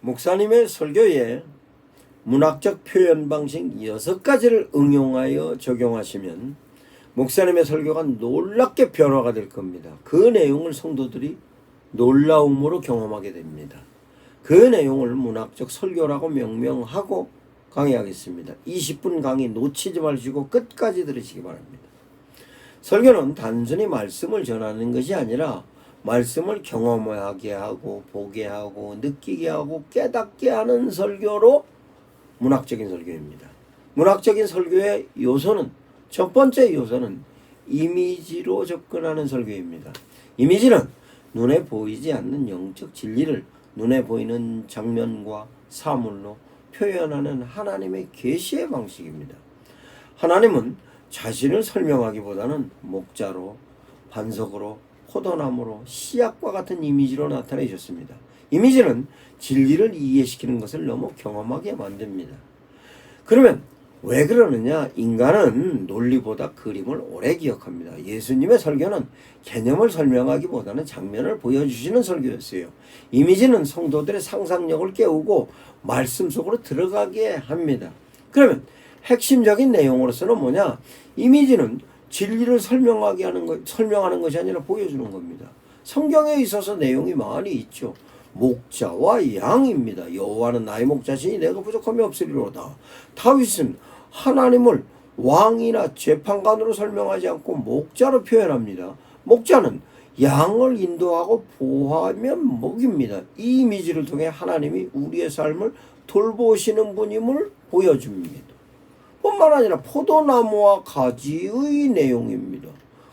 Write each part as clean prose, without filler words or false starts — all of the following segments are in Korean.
목사님의 설교에 문학적 표현 방식 6가지를 응용하여 적용하시면 목사님의 설교가 놀랍게 변화가 될 겁니다. 그 내용을 성도들이 놀라움으로 경험하게 됩니다. 그 내용을 문학적 설교라고 명명하고 강의하겠습니다. 20분 강의 놓치지 마시고 끝까지 들으시기 바랍니다. 설교는 단순히 말씀을 전하는 것이 아니라 말씀을 경험하게 하고 보게 하고 느끼게 하고 깨닫게 하는 설교로 문학적인 설교입니다. 문학적인 설교의 요소는 첫 번째 요소는 이미지로 접근하는 설교입니다. 이미지는 눈에 보이지 않는 영적 진리를 눈에 보이는 장면과 사물로 표현하는 하나님의 계시의 방식입니다. 하나님은 자신을 설명하기보다는 목자로, 반석으로, 포도나무로, 씨앗과 같은 이미지로 나타내셨습니다. 이미지는 진리를 이해시키는 것을 너무 경험하게 만듭니다. 그러면 왜 그러느냐? 인간은 논리보다 그림을 오래 기억합니다. 예수님의 설교는 개념을 설명하기보다는 장면을 보여주시는 설교였어요. 이미지는 성도들의 상상력을 깨우고 말씀 속으로 들어가게 합니다. 그러면 핵심적인 내용으로서는 뭐냐? 이미지는 진리를 설명하는 것이 아니라 보여주는 겁니다. 성경에 있어서 내용이 많이 있죠. 목자와 양입니다. 여호와는 나의 목자시니 내가 부족함이 없으리로다. 다윗은 하나님을 왕이나 재판관으로 설명하지 않고 목자로 표현합니다. 목자는 양을 인도하고 보호하며 먹입니다. 이 이미지를 통해 하나님이 우리의 삶을 돌보시는 분임을 보여줍니다. 뿐만 아니라 포도나무와 가지의 내용입니다.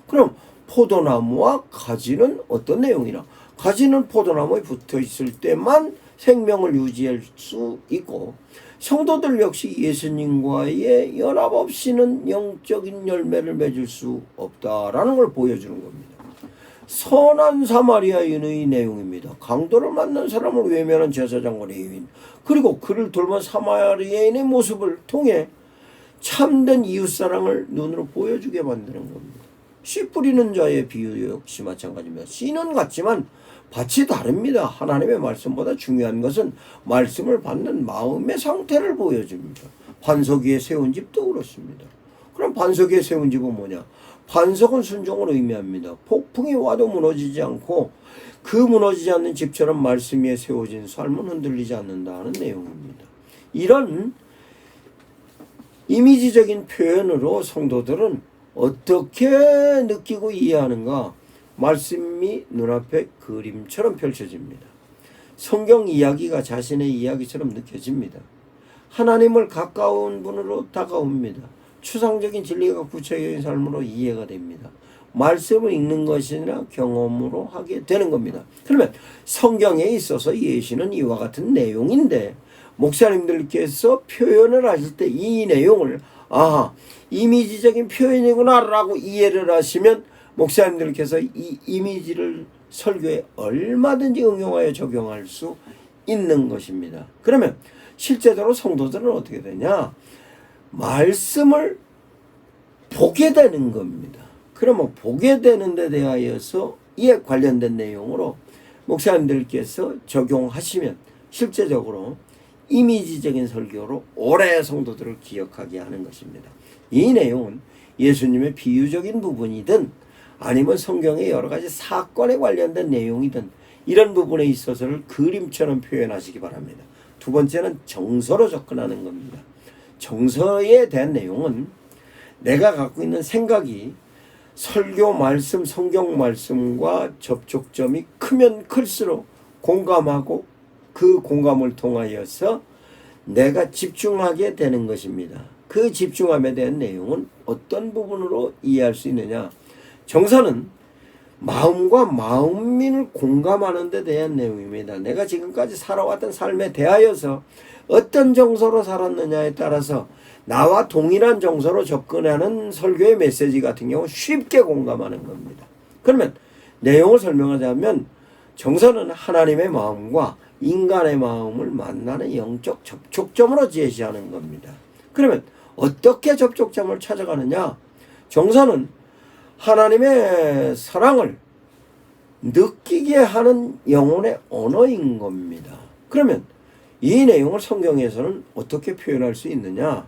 그럼 포도나무와 가지는 어떤 내용이냐? 가지는 포도나무에 붙어 있을 때만 생명을 유지할 수 있고, 성도들 역시 예수님과의 연합 없이는 영적인 열매를 맺을 수 없다라는 걸 보여주는 겁니다. 선한 사마리아인의 내용입니다. 강도를 만난 사람을 외면한 제사장과 레위인, 그리고 그를 돌본 사마리아인의 모습을 통해 참된 이웃사랑을 눈으로 보여주게 만드는 겁니다. 씨 뿌리는 자의 비유 역시 마찬가지입니다. 씨는 같지만 밭이 다릅니다. 하나님의 말씀보다 중요한 것은 말씀을 받는 마음의 상태를 보여줍니다. 반석 위에 세운 집도 그렇습니다. 그럼 반석 위에 세운 집은 뭐냐? 반석은 순종을 의미합니다. 폭풍이 와도 무너지지 않고 그 무너지지 않는 집처럼 말씀 위에 세워진 삶은 흔들리지 않는다는 내용입니다. 이런 이미지적인 표현으로 성도들은 어떻게 느끼고 이해하는가? 말씀이 눈앞에 그림처럼 펼쳐집니다. 성경 이야기가 자신의 이야기처럼 느껴집니다. 하나님을 가까운 분으로 다가옵니다. 추상적인 진리가 구체적인 삶으로 이해가 됩니다. 말씀을 읽는 것이나 경험으로 하게 되는 겁니다. 그러면 성경에 있어서 예시는 이와 같은 내용인데, 목사님들께서 표현을 하실 때 이 내용을 이미지적인 표현이구나 라고 이해를 하시면 목사님들께서 이 이미지를 설교에 얼마든지 응용하여 적용할 수 있는 것입니다. 그러면 실제적으로 성도들은 어떻게 되냐? 말씀을 보게 되는 겁니다. 그러면 보게 되는 데 대하여서 이에 관련된 내용으로 목사님들께서 적용하시면 실제적으로 이미지적인 설교로 오래 성도들을 기억하게 하는 것입니다. 이 내용은 예수님의 비유적인 부분이든 아니면 성경의 여러 가지 사건에 관련된 내용이든 이런 부분에 있어서를 그림처럼 표현하시기 바랍니다. 두 번째는 정서로 접근하는 겁니다. 정서에 대한 내용은 내가 갖고 있는 생각이 설교 말씀, 성경 말씀과 접촉점이 크면 클수록 공감하고 그 공감을 통하여서 내가 집중하게 되는 것입니다. 그 집중함에 대한 내용은 어떤 부분으로 이해할 수 있느냐? 정서는 마음과 마음을 공감하는 데 대한 내용입니다. 내가 지금까지 살아왔던 삶에 대하여서 어떤 정서로 살았느냐에 따라서 나와 동일한 정서로 접근하는 설교의 메시지 같은 경우 쉽게 공감하는 겁니다. 그러면 내용을 설명하자면 정서는 하나님의 마음과 인간의 마음을 만나는 영적 접촉점으로 제시하는 겁니다. 그러면 어떻게 접촉점을 찾아가느냐? 정서는 하나님의 사랑을 느끼게 하는 영혼의 언어인 겁니다. 그러면 이 내용을 성경에서는 어떻게 표현할 수 있느냐?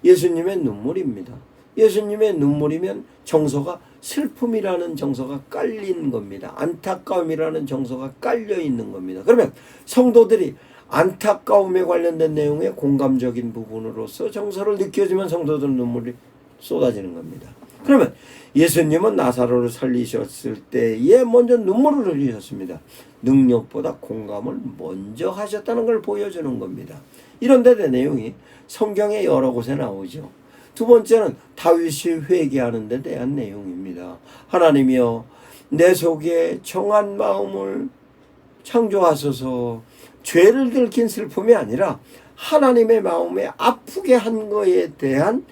예수님의 눈물입니다. 예수님의 눈물이면 정서가 슬픔이라는 정서가 깔린 겁니다. 안타까움이라는 정서가 깔려 있는 겁니다. 그러면 성도들이 안타까움에 관련된 내용의 공감적인 부분으로서 정서를 느껴지면 성도들 눈물이 쏟아지는 겁니다. 그러면 예수님은 나사로를 살리셨을 때에 먼저 눈물을 흘리셨습니다. 능력보다 공감을 먼저 하셨다는 걸 보여주는 겁니다. 이런 데 내용이 성경의 여러 곳에 나오죠. 두 번째는 다윗이 회개하는 데 대한 내용입니다. 하나님이여 내 속에 정한 마음을 창조하소서. 죄를 들킨 슬픔이 아니라 하나님의 마음에 아프게 한 거에 대한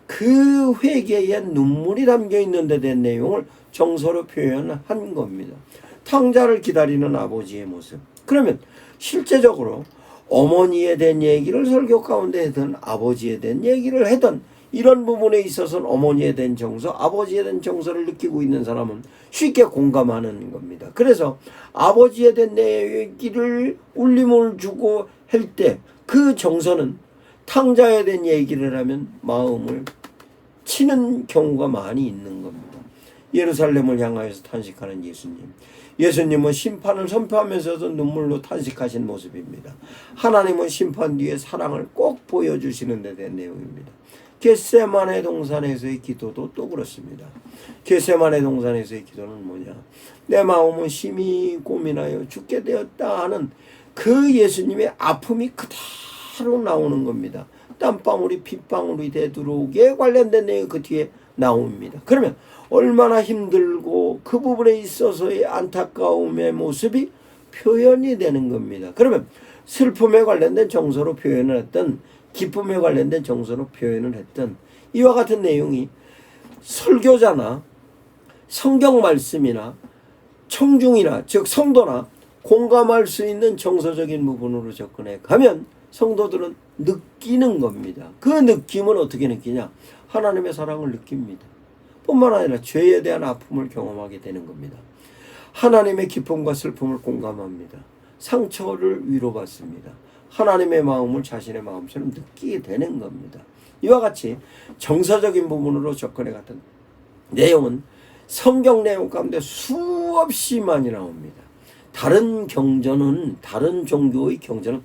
그 회개의 눈물이 담겨 있는 데 대한 내용을 정서로 표현한 겁니다. 탕자를 기다리는 아버지의 모습. 그러면 실제적으로 어머니에 대한 얘기를 설교 가운데 하든 아버지에 대한 얘기를 하든 이런 부분에 있어서는 어머니에 대한 정서, 아버지에 대한 정서를 느끼고 있는 사람은 쉽게 공감하는 겁니다. 그래서 아버지에 대한 얘기를 울림을 주고 할 때 그 정서는 탕자에 대한 얘기를 하면 마음을 치는 경우가 많이 있는 겁니다. 예루살렘을 향하여서 탄식하는 예수님. 예수님은 심판을 선포하면서도 눈물로 탄식하신 모습입니다. 하나님은 심판 뒤에 사랑을 꼭 보여주시는 데 대한 내용입니다. 겟세마네 동산에서의 기도도 또 그렇습니다. 겟세마네 동산에서의 기도는 뭐냐? 내 마음은 심히 고민하여 죽게 되었다 하는 그 예수님의 아픔이 그대로 나오는 겁니다. 땀방울이 핏방울이 되도록에 관련된 내용이 그 뒤에 나옵니다. 그러면 얼마나 힘들고 그 부분에 있어서의 안타까움의 모습이 표현이 되는 겁니다. 그러면 슬픔에 관련된 정서로 표현을 했던 기쁨에 관련된 정서로 표현을 했던 이와 같은 내용이 설교자나 성경 말씀이나 청중이나 즉 성도나 공감할 수 있는 정서적인 부분으로 접근해 가면 성도들은 느끼는 겁니다. 그 느낌은 어떻게 느끼냐? 하나님의 사랑을 느낍니다. 뿐만 아니라 죄에 대한 아픔을 경험하게 되는 겁니다. 하나님의 기쁨과 슬픔을 공감합니다. 상처를 위로받습니다. 하나님의 마음을 자신의 마음처럼 느끼게 되는 겁니다. 이와 같이 정서적인 부분으로 접근해 갔던 내용은 성경 내용 가운데 수없이 많이 나옵니다. 다른 경전은, 다른 종교의 경전은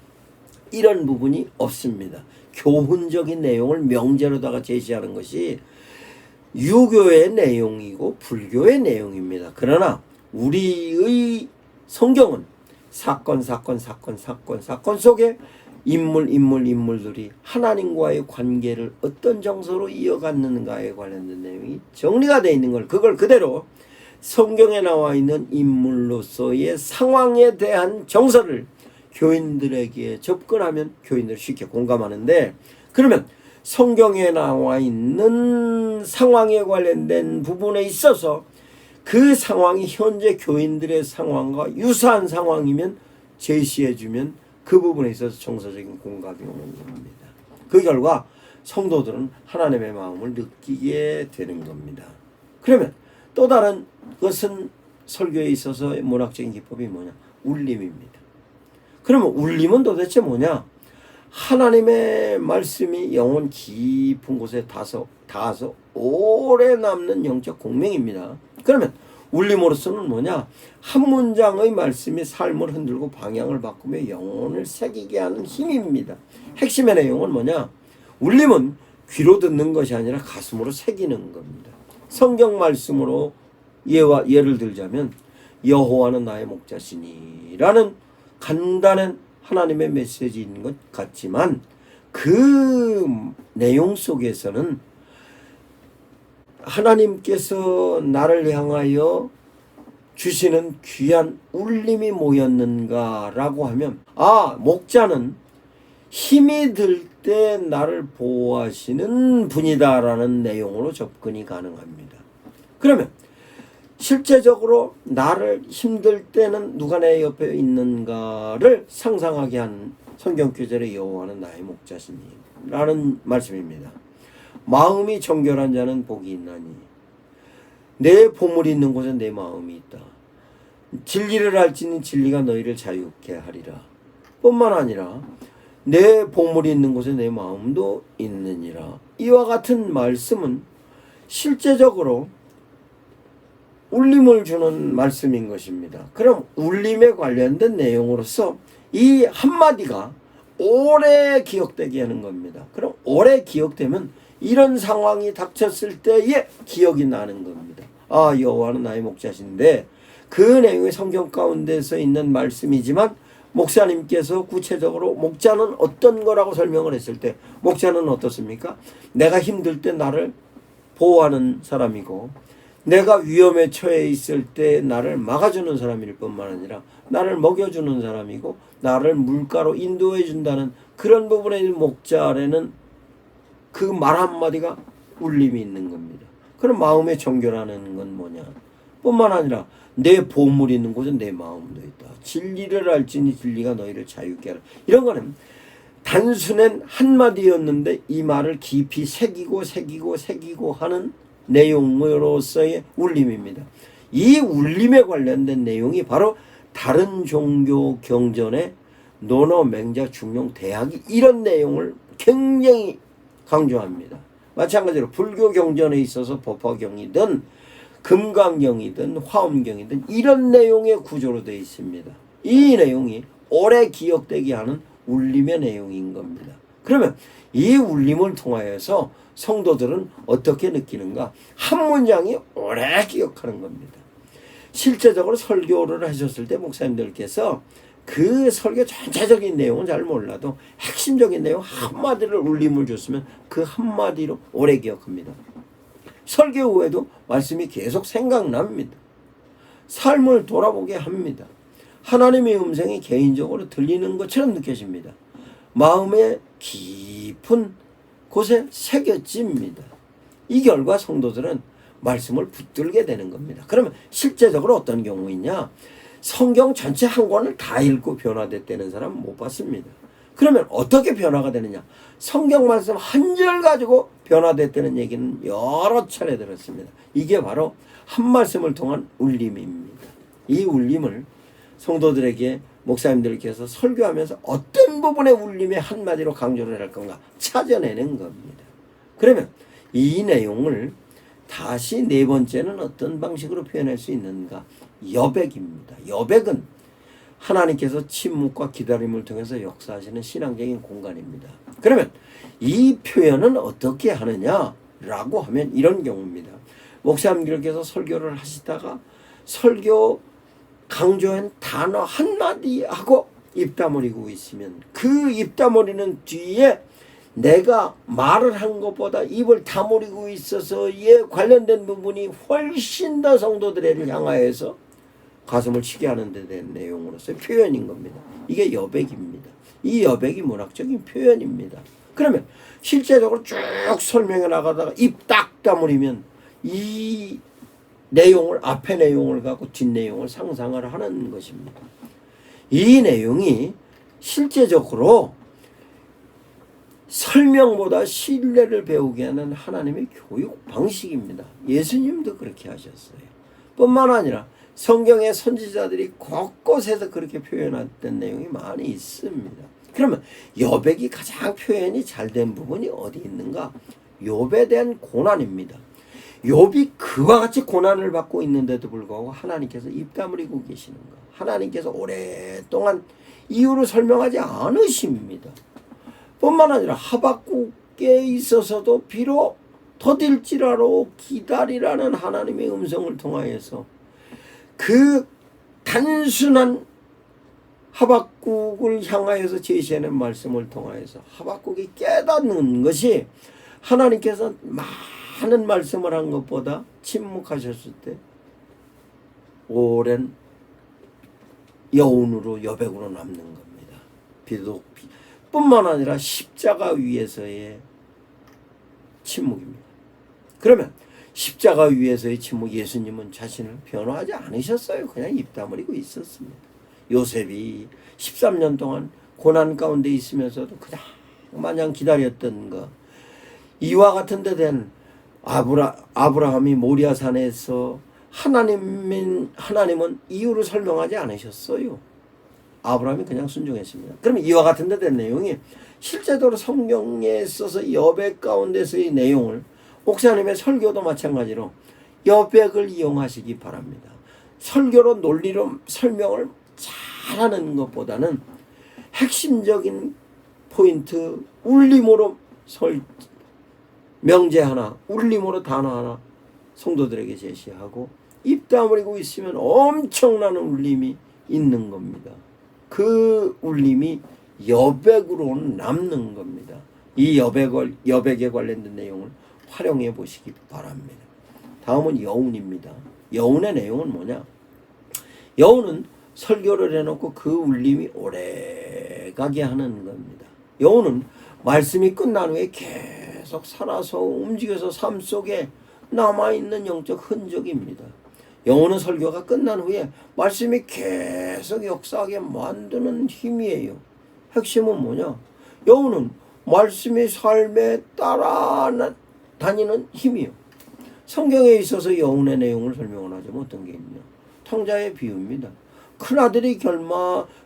이런 부분이 없습니다. 교훈적인 내용을 명제로다가 제시하는 것이 유교의 내용이고 불교의 내용입니다. 그러나 우리의 성경은 사건 속에 인물들이 하나님과의 관계를 어떤 정서로 이어갔는가에 관련된 내용이 정리가 되어 있는 걸 그걸 그대로 성경에 나와 있는 인물로서의 상황에 대한 정서를 교인들에게 접근하면 교인들이 쉽게 공감하는데, 그러면 성경에 나와 있는 상황에 관련된 부분에 있어서 그 상황이 현재 교인들의 상황과 유사한 상황이면 제시해주면 그 부분에 있어서 정서적인 공감이 오는 겁니다. 그 결과 성도들은 하나님의 마음을 느끼게 되는 겁니다. 그러면 또 다른 것은 설교에 있어서 문학적인 기법이 뭐냐? 울림입니다. 그러면 울림은 도대체 뭐냐? 하나님의 말씀이 영혼 깊은 곳에 닿아서 오래 남는 영적 공명입니다. 그러면 울림으로서는 뭐냐? 한 문장의 말씀이 삶을 흔들고 방향을 바꾸며 영혼을 새기게 하는 힘입니다. 핵심의 내용은 뭐냐? 울림은 귀로 듣는 것이 아니라 가슴으로 새기는 겁니다. 성경 말씀으로 예를 들자면 여호와는 나의 목자시니라는 간단한 하나님의 메시지인 것 같지만 그 내용 속에서는 하나님께서 나를 향하여 주시는 귀한 울림이 뭐였는가라고 하면, 목자는 힘이 들 때 나를 보호하시는 분이다라는 내용으로 접근이 가능합니다. 그러면 실제적으로 나를 힘들 때는 누가 내 옆에 있는가를 상상하게 한 성경 구절의 여호와는 나의 목자시니 라는 말씀입니다. 마음이 정결한 자는 복이 있나니 내 보물이 있는 곳에 내 마음이 있다. 진리를 알지니 진리가 너희를 자유케 하리라. 뿐만 아니라 내 보물이 있는 곳에 내 마음도 있느니라. 이와 같은 말씀은 실제적으로 울림을 주는 말씀인 것입니다. 그럼 울림에 관련된 내용으로서 이 한마디가 오래 기억되게 하는 겁니다. 그럼 오래 기억되면 이런 상황이 닥쳤을 때에 기억이 나는 겁니다. 아, 여호와는 나의 목자신데, 그 내용이 성경 가운데서 있는 말씀이지만 목사님께서 구체적으로 목자는 어떤 거라고 설명을 했을 때, 목자는 어떻습니까? 내가 힘들 때 나를 보호하는 사람이고, 내가 위험에 처해 있을 때 나를 막아주는 사람일 뿐만 아니라 나를 먹여주는 사람이고, 나를 물가로 인도해 준다는 그런 부분에 있는 목자 아래는 그 말 한마디가 울림이 있는 겁니다. 그럼 마음의 정결하는 건 뭐냐? 뿐만 아니라 내 보물이 있는 곳에 내 마음도 있다. 진리를 알지니 진리가 너희를 자유케 하라. 이런 거는 단순한 한마디였는데 이 말을 깊이 새기고 하는 내용으로서의 울림입니다. 이 울림에 관련된 내용이 바로 다른 종교 경전의 논어, 맹자, 중용, 대학이 이런 내용을 굉장히 강조합니다. 마찬가지로 불교 경전에 있어서 법화경이든 금강경이든 화엄경이든 이런 내용의 구조로 되어 있습니다. 이 내용이 오래 기억되게 하는 울림의 내용인 겁니다. 그러면 이 울림을 통하여서 성도들은 어떻게 느끼는가? 한 문장이 오래 기억하는 겁니다. 실제적으로 설교를 하셨을 때 목사님들께서 그 설교 전체적인 내용은 잘 몰라도 핵심적인 내용 한마디를 울림을 줬으면 그 한마디로 오래 기억합니다. 설교 후에도 말씀이 계속 생각납니다. 삶을 돌아보게 합니다. 하나님의 음성이 개인적으로 들리는 것처럼 느껴집니다. 마음의 깊은 곳에 새겨집니다. 이 결과 성도들은 말씀을 붙들게 되는 겁니다. 그러면 실제적으로 어떤 경우이냐? 성경 전체 한 권을 다 읽고 변화됐다는 사람은 못 봤습니다. 그러면 어떻게 변화가 되느냐? 성경 말씀 한 절 가지고 변화됐다는 얘기는 여러 차례 들었습니다. 이게 바로 한 말씀을 통한 울림입니다. 이 울림을 성도들에게 목사님들께서 설교하면서 어떤 부분의 울림에 한마디로 강조를 할 건가 찾아내는 겁니다. 그러면 이 내용을 다시 네 번째는 어떤 방식으로 표현할 수 있는가? 여백입니다. 여백은 하나님께서 침묵과 기다림을 통해서 역사하시는 신앙적인 공간입니다. 그러면 이 표현은 어떻게 하느냐라고 하면 이런 경우입니다. 목사님들께서 설교를 하시다가 설교 강조한 단어 한마디 하고 입 다물고 있으면 그 입 다물이는 뒤에 내가 말을 한 것보다 입을 다물고 있어서에 관련된 부분이 훨씬 더 성도들을 향하여서 가슴을 치게 하는 데 대한 내용으로서의 표현인 겁니다. 이게 여백입니다. 이 여백이 문학적인 표현입니다. 그러면 실제적으로 쭉 설명해 나가다가 입 딱 다물으면 이 내용을 앞의 내용을 갖고 뒷 내용을 상상을 하는 것입니다. 이 내용이 실제적으로 설명보다 신뢰를 배우게 하는 하나님의 교육 방식입니다. 예수님도 그렇게 하셨어요. 뿐만 아니라 성경의 선지자들이 곳곳에서 그렇게 표현했던 내용이 많이 있습니다. 그러면 욥이 가장 표현이 잘 된 부분이 어디 있는가? 욥에 대한 고난입니다. 욥이 그와 같이 고난을 받고 있는데도 불구하고 하나님께서 입 다물고 계시는 것. 하나님께서 오랫동안 이유를 설명하지 않으십니다. 뿐만 아니라 하박국에 있어서도 비록 더딜지라도 기다리라는 하나님의 음성을 통하여서 그 단순한 하박국을 향하여서 제시하는 말씀을 통하여서 하박국이 깨닫는 것이 하나님께서 많은 말씀을 한 것보다 침묵하셨을 때 오랜 여운으로 여백으로 남는 겁니다. 비록 뿐만 아니라 십자가 위에서의 침묵입니다. 그러면 십자가 위에서의 침묵, 예수님은 자신을 변호하지 않으셨어요. 그냥 입 다물고 있었습니다. 요셉이 13년 동안 고난 가운데 있으면서도 그냥 마냥 기다렸던 것, 이와 같은 데 된 아브라함이 모리아산에서 하나님은 이유를 설명하지 않으셨어요. 아브라함이 그냥 순종했습니다. 그러면 이와 같은 데 된 내용이 실제적으로 성경에 있어서 여백 가운데서의 내용을 목사님의 설교도 마찬가지로 여백을 이용하시기 바랍니다. 설교로 논리로 설명을 잘하는 것보다는 핵심적인 포인트, 울림으로 명제 하나, 울림으로 단어 하나 성도들에게 제시하고 입 다물고 있으면 엄청난 울림이 있는 겁니다. 그 울림이 여백으로 남는 겁니다. 이 여백에 관련된 내용을 활용해 보시기 바랍니다. 다음은 여운입니다. 여운의 내용은 뭐냐? 여운은 설교를 해놓고 그 울림이 오래가게 하는 겁니다. 여운은 말씀이 끝난 후에 계속 살아서 움직여서 삶 속에 남아있는 영적 흔적입니다. 여운은 설교가 끝난 후에 말씀이 계속 역사하게 만드는 힘이에요. 핵심은 뭐냐? 여운은 말씀이 삶에 따라다니는 힘이요. 성경에 있어서 여운의 내용을 설명을 하자면 어떤 게 있냐? 탕자의 비유입니다.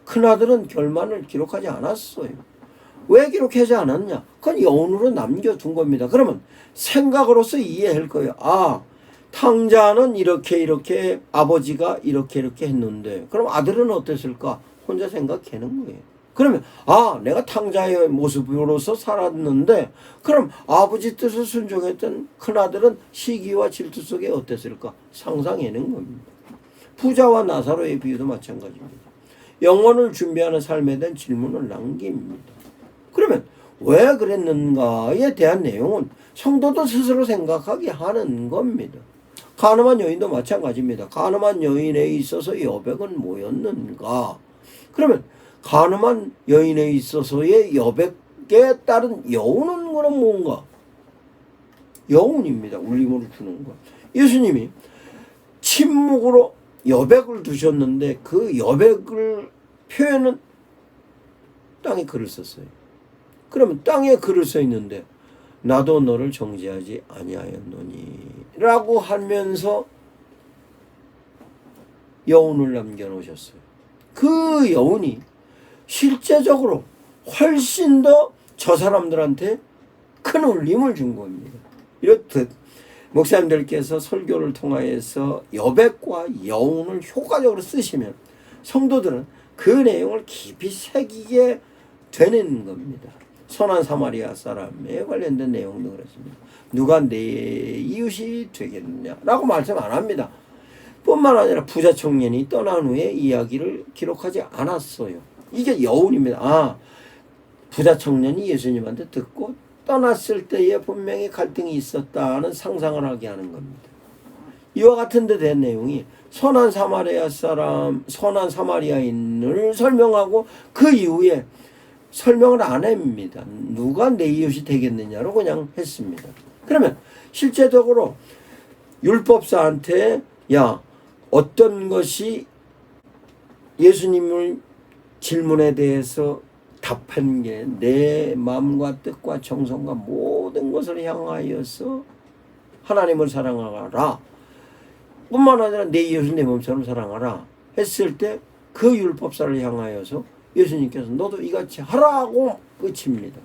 큰아들은 결말을 기록하지 않았어요. 왜 기록하지 않았냐? 그건 여운으로 남겨둔 겁니다. 그러면 생각으로서 이해할 거예요. 아, 탕자는 이렇게 아버지가 이렇게 했는데 그럼 아들은 어땠을까? 혼자 생각하는 거예요. 그러면 아, 내가 탕자의 모습으로서 살았는데 그럼 아버지 뜻을 순종했던 큰아들은 시기와 질투 속에 어땠을까? 상상해낸 겁니다. 부자와 나사로의 비유도 마찬가지입니다. 영혼을 준비하는 삶에 대한 질문을 남깁니다. 그러면 왜 그랬는가에 대한 내용은 성도도 스스로 생각하게 하는 겁니다. 가늠한 여인도 마찬가지입니다. 가늠한 여인에 있어서 여백은 뭐였는가? 그러면 가늠한 여인에 있어서의 여백에 따른 여운은 그럼 뭔가? 여운입니다. 울림으로 주는 것. 예수님이 침묵으로 여백을 두셨는데 그 여백을 표현은 땅에 글을 썼어요. 그러면 땅에 글을 써 있는데 나도 너를 정죄하지 아니하였노니 라고 하면서 여운을 남겨놓으셨어요. 그 여운이 실제적으로 훨씬 더 저 사람들한테 큰 울림을 준 겁니다. 이렇듯 목사님들께서 설교를 통하여서 여백과 여운을 효과적으로 쓰시면 성도들은 그 내용을 깊이 새기게 되는 겁니다. 선한 사마리아 사람에 관련된 내용도 그렇습니다. 누가 내 이웃이 되겠느냐라고 말씀 안 합니다. 뿐만 아니라 부자 청년이 떠난 후에 이야기를 기록하지 않았어요. 이게 여운입니다. 아, 부자 청년이 예수님한테 듣고 떠났을 때에 분명히 갈등이 있었다는 상상을 하게 하는 겁니다. 이와 같은 데 된 내용이 선한 사마리아인을 설명하고 그 이후에 설명을 안 합니다. 누가 내 이웃이 되겠느냐로 그냥 했습니다. 그러면 실제적으로 율법사한테 야, 어떤 것이 예수님을 질문에 대해서 답한 게 내 마음과 뜻과 정성과 모든 것을 향하여서 하나님을 사랑하라 뿐만 아니라 내 이웃을 내 몸처럼 사랑하라 했을 때 그 율법사를 향하여서 예수님께서 너도 이같이 하라고 끝입니다.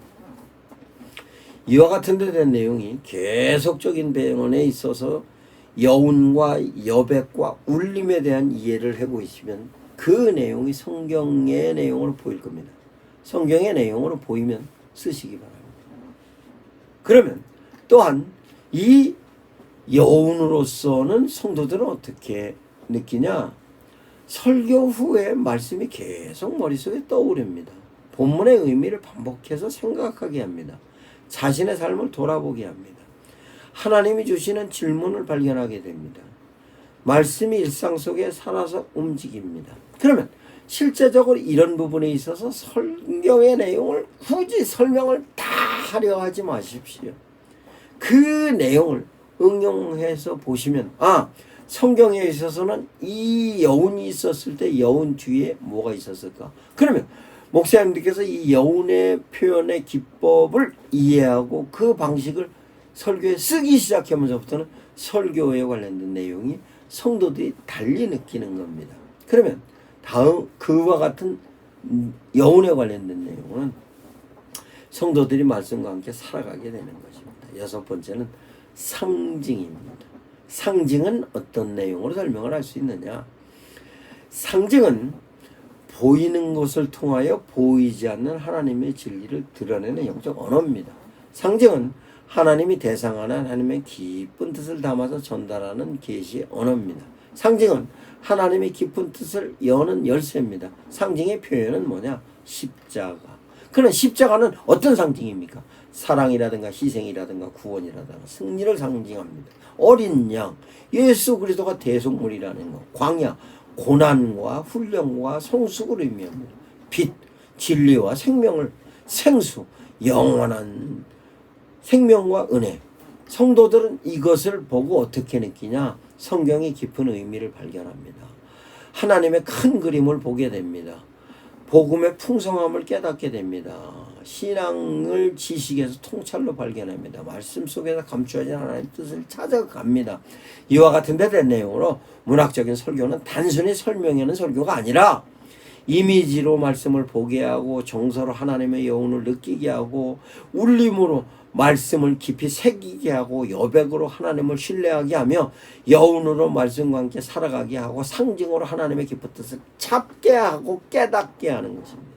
이와 같은 데 대한 내용이 계속적인 배경에 있어서 여운과 여백과 울림에 대한 이해를 하고 있으면 그 내용이 성경의 내용으로 보일 겁니다. 성경의 내용으로 보이면 쓰시기 바랍니다. 그러면 또한 이 여운으로서는 성도들은 어떻게 느끼냐? 설교 후에 말씀이 계속 머릿속에 떠오릅니다. 본문의 의미를 반복해서 생각하게 합니다. 자신의 삶을 돌아보게 합니다. 하나님이 주시는 질문을 발견하게 됩니다. 말씀이 일상 속에 살아서 움직입니다. 그러면 실제적으로 이런 부분에 있어서 성경의 내용을 굳이 설명을 다 하려 하지 마십시오. 그 내용을 응용해서 보시면 아, 성경에 있어서는 이 여운이 있었을 때 여운 뒤에 뭐가 있었을까? 그러면 목사님들께서 이 여운의 표현의 기법을 이해하고 그 방식을 설교에 쓰기 시작하면서부터는 설교에 관련된 내용이 성도들이 달리 느끼는 겁니다. 그러면 다음 그와 같은 여운에 관련된 내용은 성도들이 말씀과 함께 살아가게 되는 것입니다. 여섯 번째는 상징입니다. 상징은 어떤 내용으로 설명을 할 수 있느냐? 상징은 보이는 것을 통하여 보이지 않는 하나님의 진리를 드러내는 영적 언어입니다. 상징은 하나님이 대상하는 하나님의 깊은 뜻을 담아서 전달하는 계시의 언어입니다. 상징은 하나님의 깊은 뜻을 여는 열쇠입니다. 상징의 표현은 뭐냐? 십자가. 그러나 십자가는 어떤 상징입니까? 사랑이라든가 희생이라든가 구원이라든가 승리를 상징합니다. 어린 양, 예수 그리스도가 대속물이라는 것, 광야, 고난과 훈련과 성숙을 의미합니다. 빛, 진리와 생명을, 생수, 영원한 생명과 은혜. 성도들은 이것을 보고 어떻게 느끼냐? 성경의 깊은 의미를 발견합니다. 하나님의 큰 그림을 보게 됩니다. 복음의 풍성함을 깨닫게 됩니다. 신앙을 지식에서 통찰로 발견합니다. 말씀 속에서 감추어진 하나님의 뜻을 찾아갑니다. 이와 같은 데 된 내용으로 문학적인 설교는 단순히 설명하는 설교가 아니라 이미지로 말씀을 보게 하고 정서로 하나님의 여운을 느끼게 하고 울림으로 말씀을 깊이 새기게 하고 여백으로 하나님을 신뢰하게 하며 여운으로 말씀과 함께 살아가게 하고 상징으로 하나님의 깊은 뜻을 잡게 하고 깨닫게 하는 것입니다.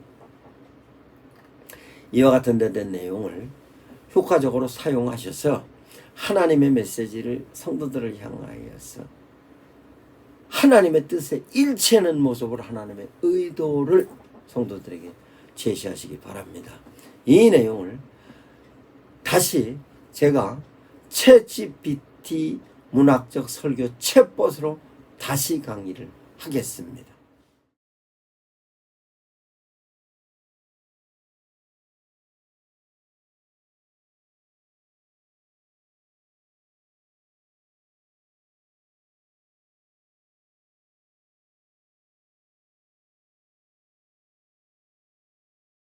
이와 같은 데 된 내용을 효과적으로 사용하셔서 하나님의 메시지를 성도들을 향하여서 하나님의 뜻에 일치하는 모습으로 하나님의 의도를 성도들에게 제시하시기 바랍니다. 이 내용을 다시 제가 챗GPT 문학적 설교 챗봇으로 다시 강의를 하겠습니다.